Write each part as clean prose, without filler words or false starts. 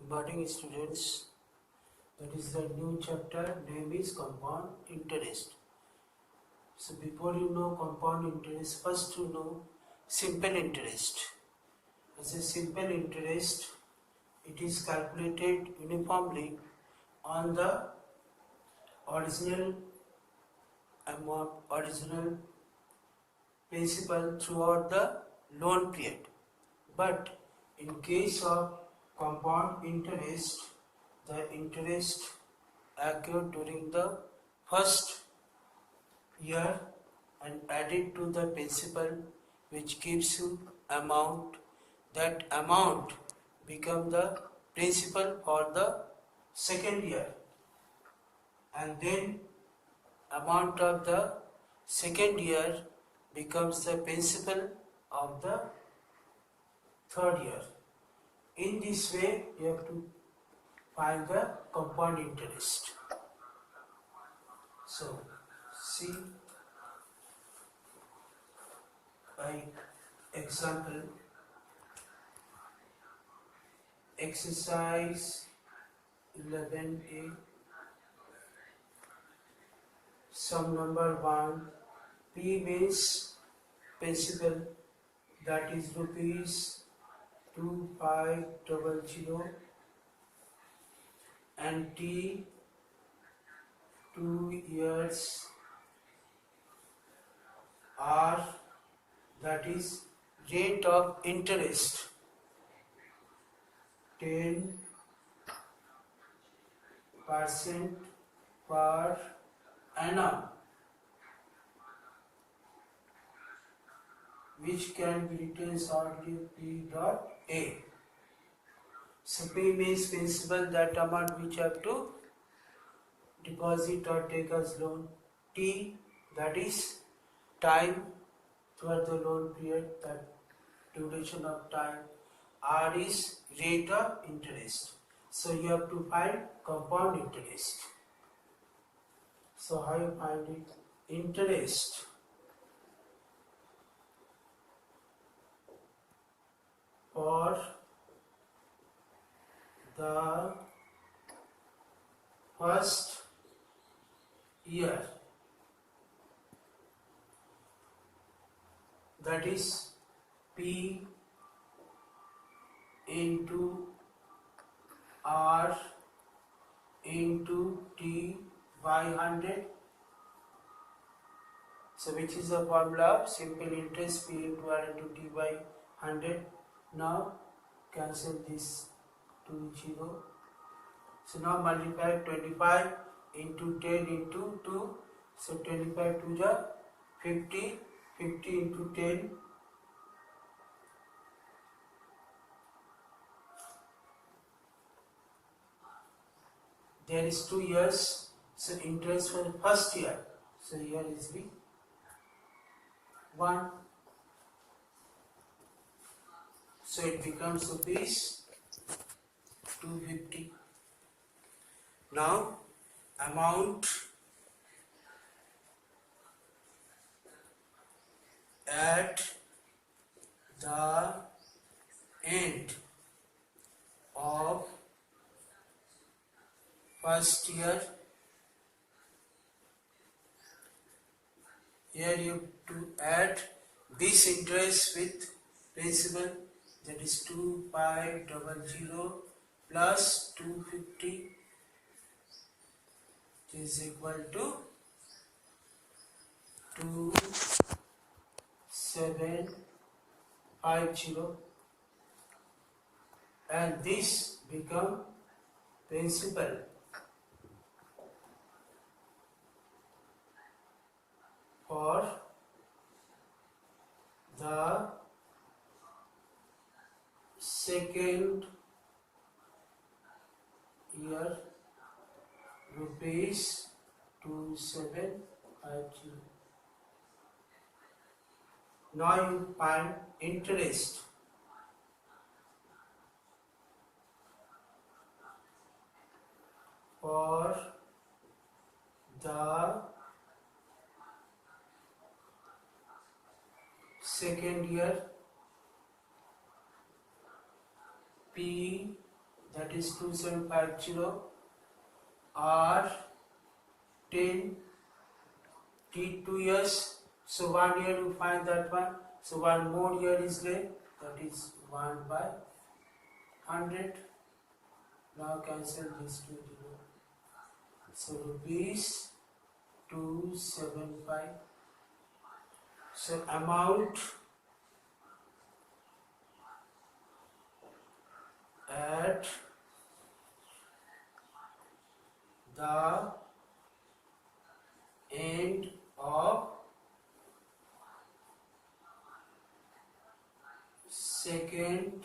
morning students. That is the new chapter, name is compound interest. So before you know compound interest, first you know simple interest. As a simple interest, it is calculated uniformly on the original amount, original principal throughout the loan period. But in case of compound interest, the interest accrued during the first year and added to the principal, which gives you amount. That amount become the principal for the second year, and then amount of the second year becomes the principal of the third year. In this way, you have to find the compound interest. So, see by example, exercise 11a, sum number 1, P means principal, that is rupees 2500, and T 2 years, R that is rate of interest 10% per annum, which can be written shortly P dot A. So P means principal, that amount which have to deposit or take as loan. T that is time for the loan period, that duration of time. R is rate of interest. So you have to find compound interest. So how you find it? Interest for the first year, that is P into R into T by 100. So which is the formula of simple interest, P into R into T by 100. Now cancel this 2 0. So now multiply 25 into 10 into 2. So 25 to the 50, 50 into 10. There is 2 years, so interest for the first year. So here is the 1. So it becomes rupees 250. Now amount at the end of first year. Here you have to add this interest with principal, that is 2500 plus 250 is equal to 2750, and this become principal for the second year, rupees 2750. Now you find interest for the second year, P that is 2750 or 10 T 2 years. So 1 year you find that one. So one more year is left, that is 1 by 100. Now cancel this 2 0. So rupees 275. So amount at the end of second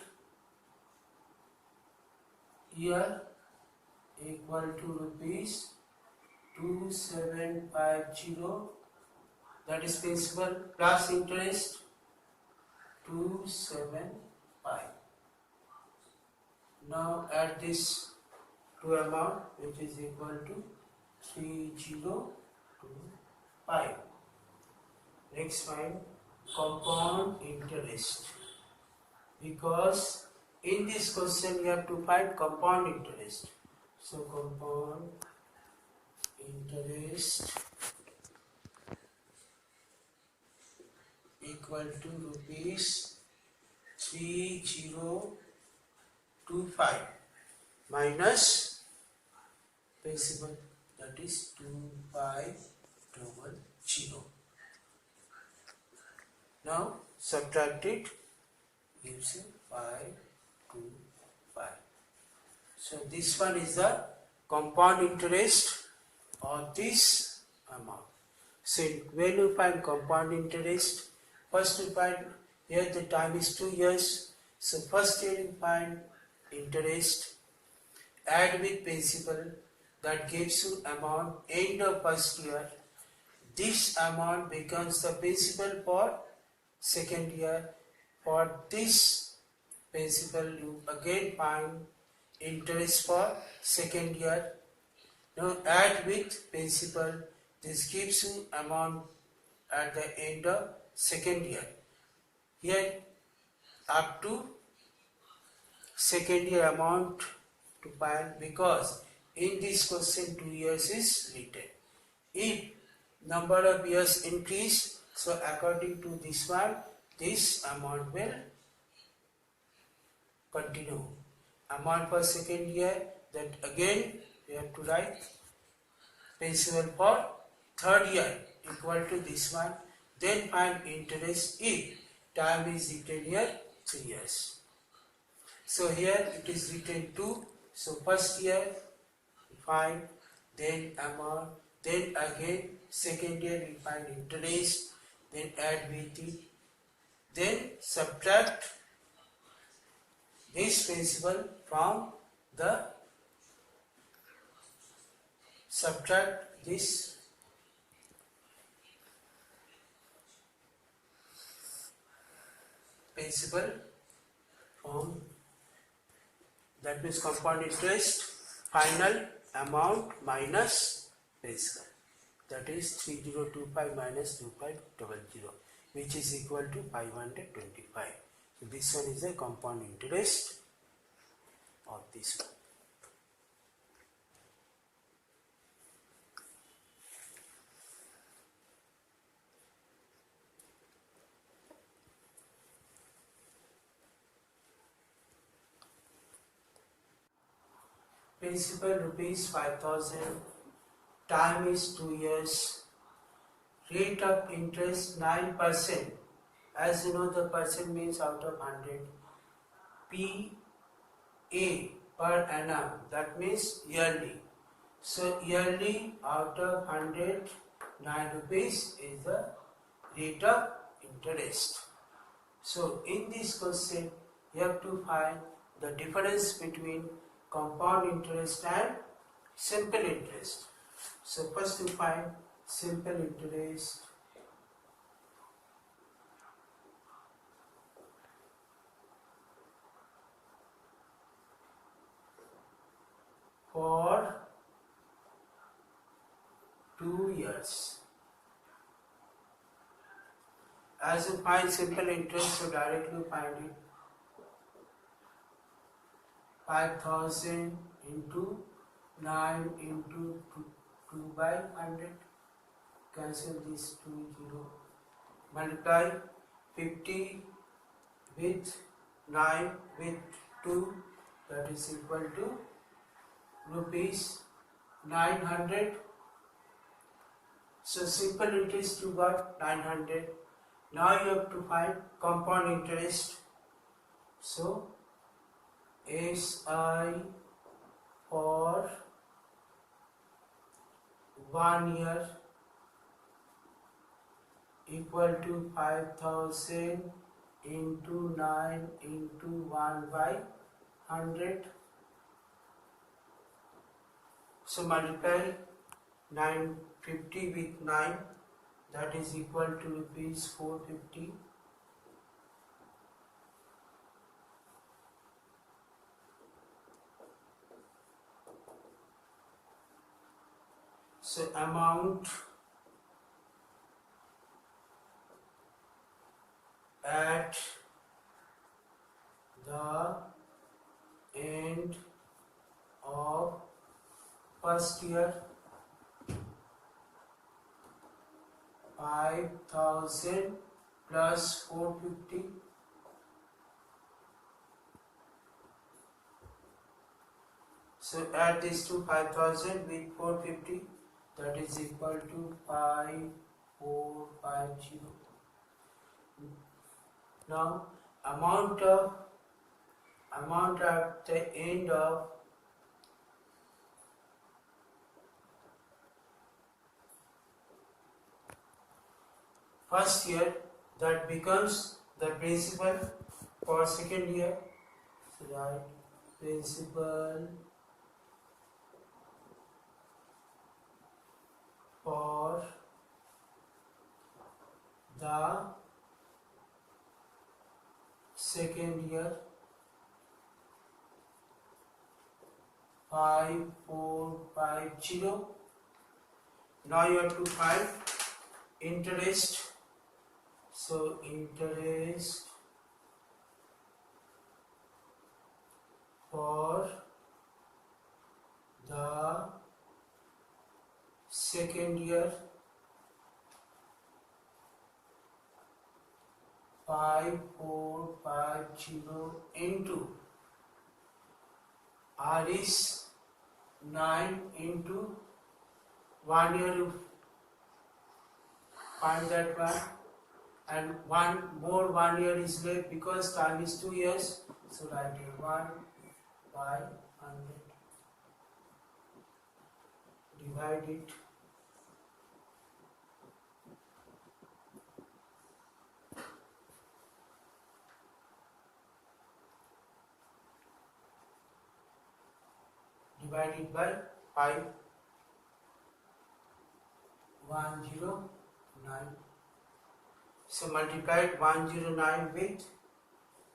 year equal to rupees 2750, that is principal plus interest 275. Now add this to amount which is equal to 3025. Next find compound interest, because in this question you have to find compound interest. So compound interest equal to rupees 3025 minus principal, that is 2500. Now subtract it, gives you 525. So this one is the compound interest of this amount. So when you find compound interest, first you find, here the time is 2 years. So first year you find interest, add with principal, that gives you amount end of first year. This amount becomes the principal for second year. For this principal you again find interest for second year. Now add with principal, this gives you amount at the end of second year. Here up to second year amount to find, because in this question 2 years is written. If number of years increase, so according to this one, this amount will continue. Amount for second year, that again we have to write principal for third year equal to this one. Then find interest if time is written here 3 years. So here it is written 2. So first year find, then amount, then again second year we find interest, then add with it, then subtract this principal from the, subtract this principal from, that means compound interest, final amount minus principal, that is 3025 minus 2500, which is equal to 525. So this one is a compound interest of this one. Principal rupees 5000, time is 2 years, rate of interest 9%. As you know, the percent means out of 100. PA per annum, that means yearly. So yearly out of 100, 9 rupees is the rate of interest. So in this question, you have to find the difference between compound interest and simple interest. So first you find simple interest. For 2 years. As you find simple interest, so directly find it. 5000 into 9 into 2 by 100. Cancel this 2 0. Multiply 50 with 9 with 2, that is equal to rupees 900. So simple interest you got 900. Now you have to find compound interest. So SI for 1 year equal to 5000 into 9 into 1 by 100. So multiply 950 with 9, that is equal to rupees 450. So amount at the end of first year 5000 plus 450. So add this to 5000 with 450, that is equal to 5450. Now amount at the end of first year, that becomes the principal for second year. So write principal for the second year 5450. Now you have to find interest. So interest for the second year 5450 into R is 9 into 1 year, you find that one, and 1 year is left because time is 2 years. So write it 1 by 100. Divide it. Divide it by 5109. So multiply 109 with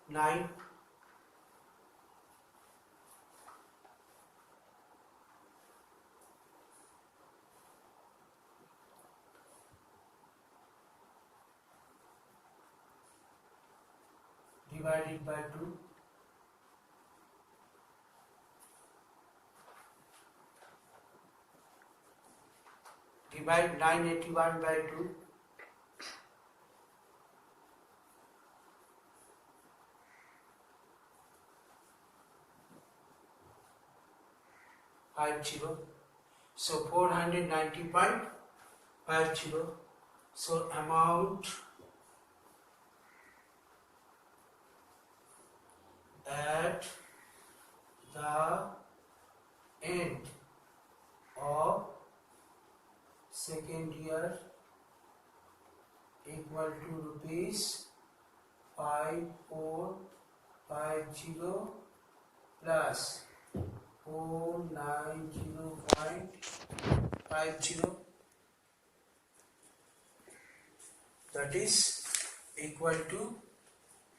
9. Divided by 2. Divide 981 by 2. So 490.50. So amount at the end of second year equal to rupees 5450 plus 490.50, that is equal to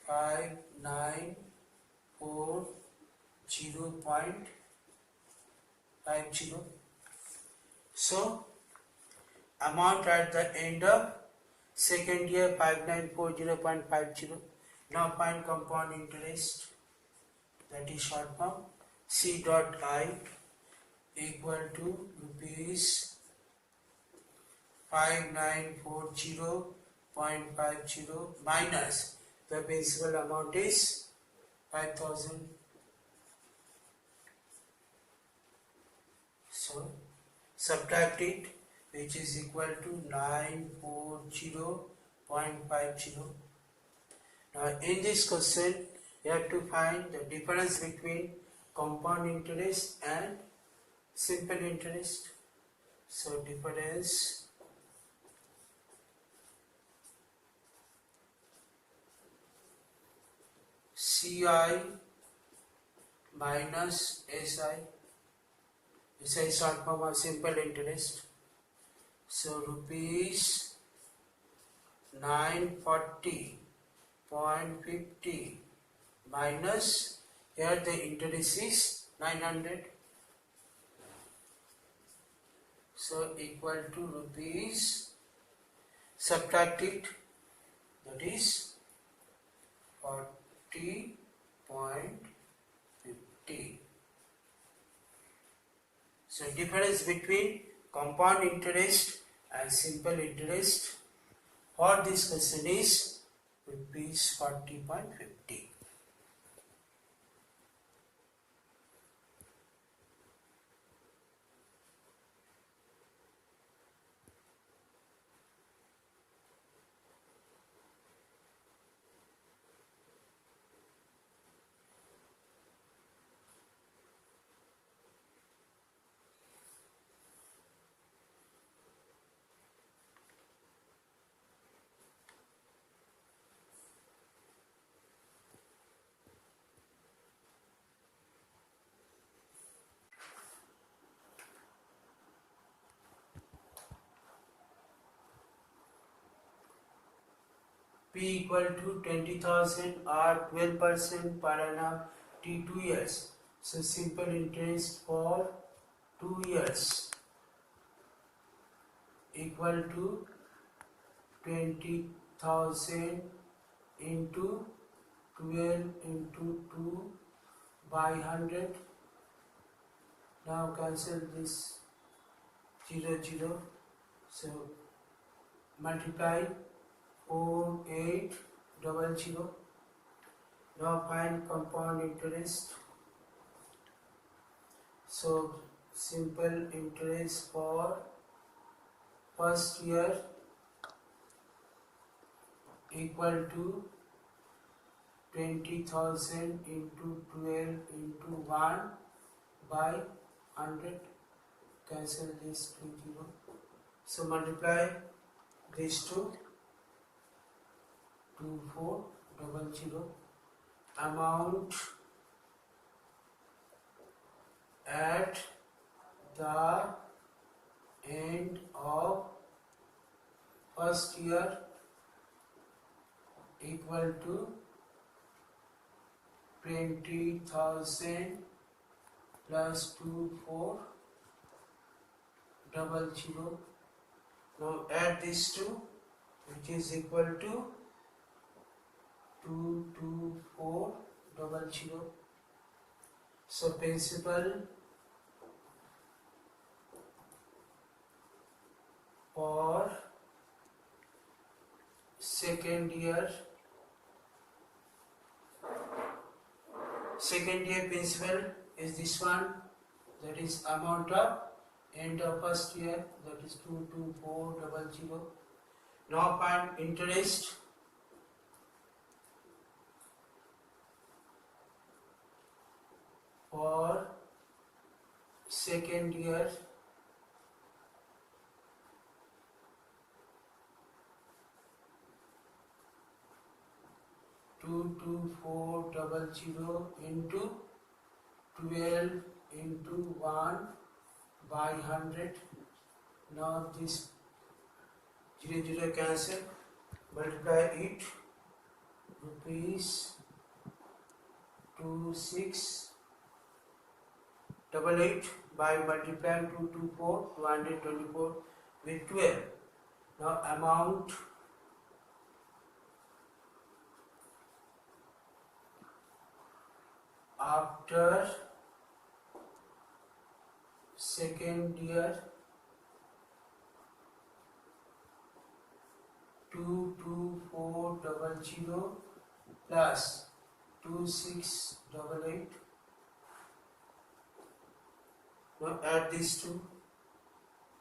5940.50. So amount at the end of second year 5940.50. Now find compound interest, that is short form. C dot I equal to rupees 5940.50 minus the principal amount is 5,000. So subtract it, which is equal to 940.50. Now in this question you have to find the difference between compound interest and simple interest. So difference CI minus SI. SI is short form of simple interest. So rupees 940.50 minus, here the interest is 900. So equal to rupees, subtract it, that is 40.50. So difference between compound interest and simple interest for this question is rupees 40.50. P equal to 20,000 or 12% per annum T 2 years. So simple interest for 2 years equal to 20,000 into 12 into 2 by 100. Now cancel this 0. So multiply 4800. Now find compound interest. So simple interest for first year equal to 20,000 into 12 into 1 by 100. Cancel this 20. So multiply these two, 2400. Amount at the end of first year equal to 20,000 plus 2400. Now add these two, which is equal to 22400. So principal for second year principal is this one, that is amount of end of first year, that is 22400. Now find interest for second year into 12 into 1 by 100. Now this 0 cancel, multiply it, rupees 2688 by multiplying 224 with 12. Now amount after second year 22400 plus 2688. Now add these two,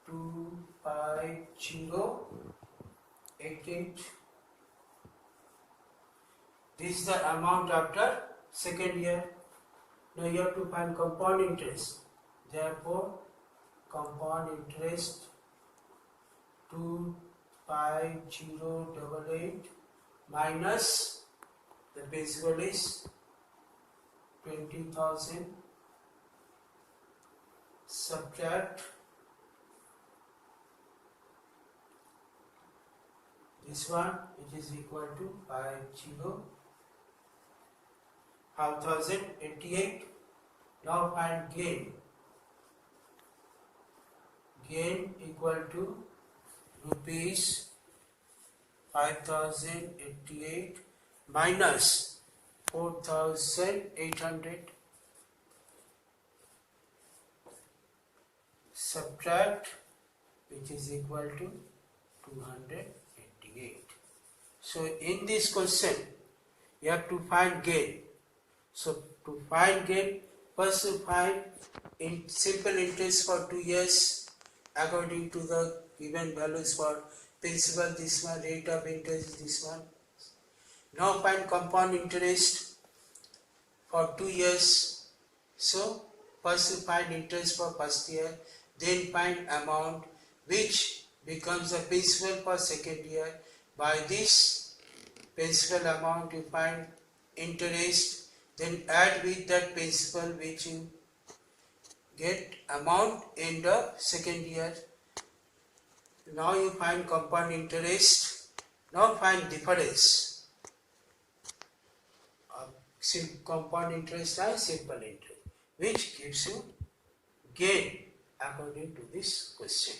25088. This is the amount after second year. Now you have to find compound interest. Therefore, compound interest 25088 minus the principal is 20,000, subtract this one, which is equal to 50,088. Now find gain. Gain equal to rupees 5088 minus 4800, subtract, which is equal to 288. So in this question you have to find gain. So to find gain, first you find in simple interest for 2 years according to the given values for principal, this one, rate of interest, this one. Now find compound interest for 2 years. So first you find interest for first year, then find amount which becomes the principal for second year. By this principal amount you find interest, then add with that principal which you get amount in the second year. Now you find compound interest. Now find difference of compound interest and simple interest, which gives you gain according to this question.